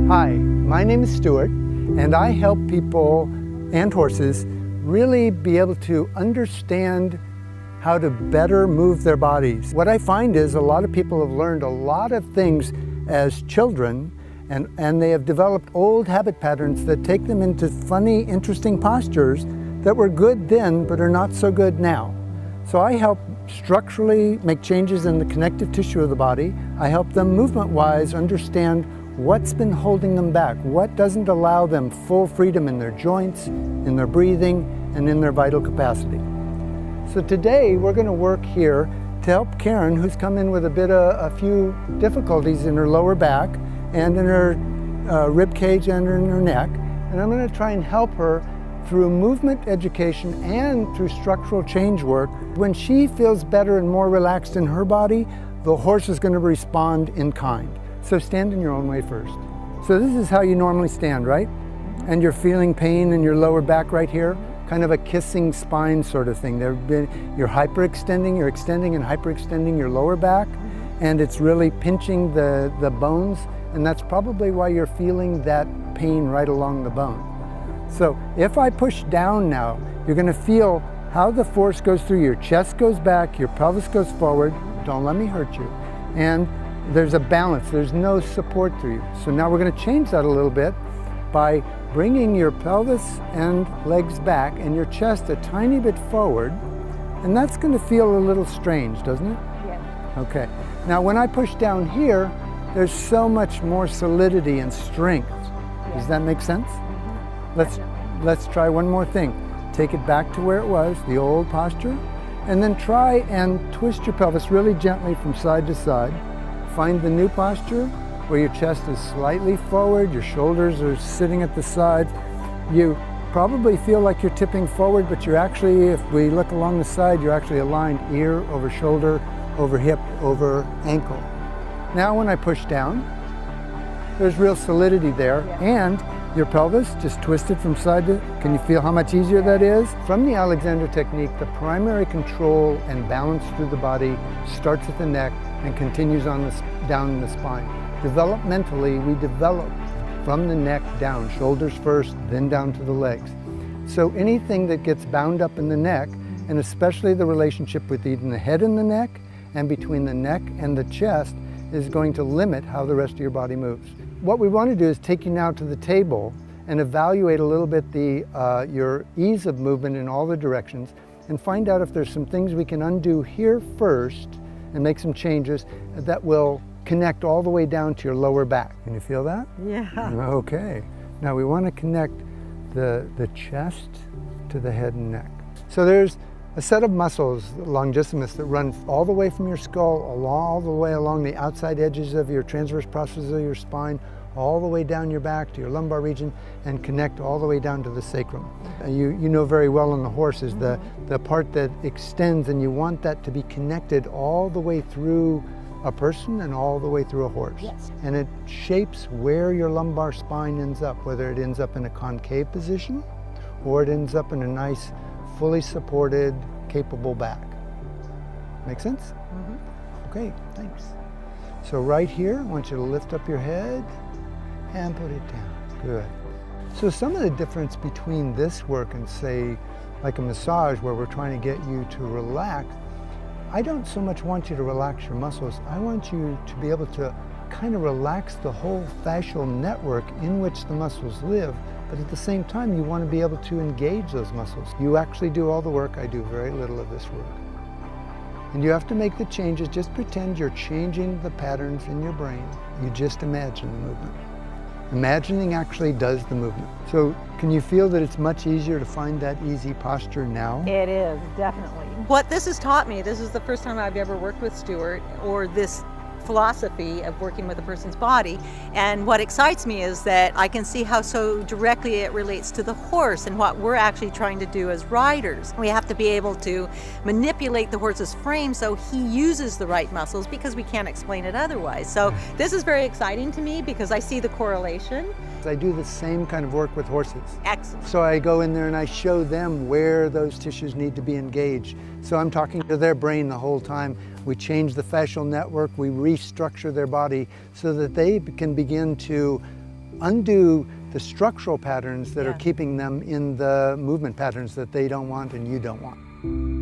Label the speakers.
Speaker 1: Hi, my name is Stuart, and I help people and horses really be able to understand how to better move their bodies. What I find is a lot of people have learned a lot of things as children, and they have developed old habit patterns that take them into funny, interesting postures that were good then but are not so good now. So I help structurally make changes in the connective tissue of the body. I help them movement-wise understand what's been holding them back, what doesn't allow them full freedom in their joints, in their breathing, and in their vital capacity. So today we're going to work here to help Karen, who's come in with a few difficulties in her lower back and in her rib cage and in her neck. And I'm going to try and help her through movement education and through structural change work. When she feels better and more relaxed in her body, the horse is going to respond in kind. So stand in your own way first. So this is how you normally stand, right? And you're feeling pain in your lower back right here, kind of a kissing spine sort of thing. You're hyperextending, you're extending and hyperextending your lower back, and it's really pinching the bones, and that's probably why you're feeling that pain right along the bone. So if I push down now, you're going to feel how the force goes through your chest, goes back, your pelvis goes forward. Don't let me hurt you. And there's a balance, there's no support through you. So now we're going to change that a little bit by bringing your pelvis and legs back and your chest a tiny bit forward, and that's going to feel a little strange, doesn't it?
Speaker 2: Yeah.
Speaker 1: Okay. Now when I push down here, there's so much more solidity and strength.
Speaker 2: Yeah.
Speaker 1: Does that make sense? Let's try one more thing. Take it back to where it was, the old posture, and then try and twist your pelvis really gently from side to side. Find the new posture where your chest is slightly forward, your shoulders are sitting at the sides. You probably feel like you're tipping forward, but you're actually, if we look along the side, you're actually aligned ear over shoulder, over hip, over ankle. Now when I push down, there's real solidity there, and your pelvis just twisted from side to, can you feel how much easier that is? From the Alexander technique, the primary control and balance through the body starts at the neck and continues on down the spine. Developmentally, we develop from the neck down, shoulders first, then down to the legs. So anything that gets bound up in the neck, and especially the relationship between the head and the neck, and between the neck and the chest, is going to limit how the rest of your body moves. What we want to do is take you now to the table and evaluate a little bit your ease of movement in all the directions, and find out if there's some things we can undo here first and make some changes that will connect all the way down to your lower back. Can you feel that?
Speaker 2: Yeah.
Speaker 1: Okay. Now we want to connect the chest to the head and neck. So there's a set of muscles, longissimus, that run all the way from your skull, all the way along the outside edges of your transverse processes of your spine, all the way down your back to your lumbar region, and connect all the way down to the sacrum. You know very well on the horse is the part that extends, and you want that to be connected all the way through a person and all the way through a horse.
Speaker 2: Yes.
Speaker 1: And it shapes where your lumbar spine ends up, whether it ends up in a concave position or it ends up in a nice, fully supported, capable back. Make sense?
Speaker 2: Mm-hmm.
Speaker 1: Okay, thanks. So right here, I want you to lift up your head and put it down. Good. So some of the difference between this work and, say, like a massage where we're trying to get you to relax, I don't so much want you to relax your muscles. I want you to be able to kind of relax the whole fascial network in which the muscles live, but at the same time you want to be able to engage those muscles. You actually do all the work, I do very little of this work. And you have to make the changes. Just pretend you're changing the patterns in your brain. You just imagine the movement. Imagining actually does the movement. So can you feel that it's much easier to find that easy posture now?
Speaker 2: It is, definitely. What this has taught me, this is the first time I've ever worked with Stuart, or this philosophy of working with a person's body. And what excites me is that I can see how so directly it relates to the horse and what we're actually trying to do as riders. We have to be able to manipulate the horse's frame so he uses the right muscles, because we can't explain it otherwise. So this is very exciting to me because I see the correlation.
Speaker 1: I do the same kind of work with horses.
Speaker 2: Excellent.
Speaker 1: So I go in there and I show them where those tissues need to be engaged. So I'm talking to their brain the whole time. We change the fascial network, we restructure their body so that they can begin to undo the structural patterns that are keeping them in the movement patterns that they don't want and you don't want.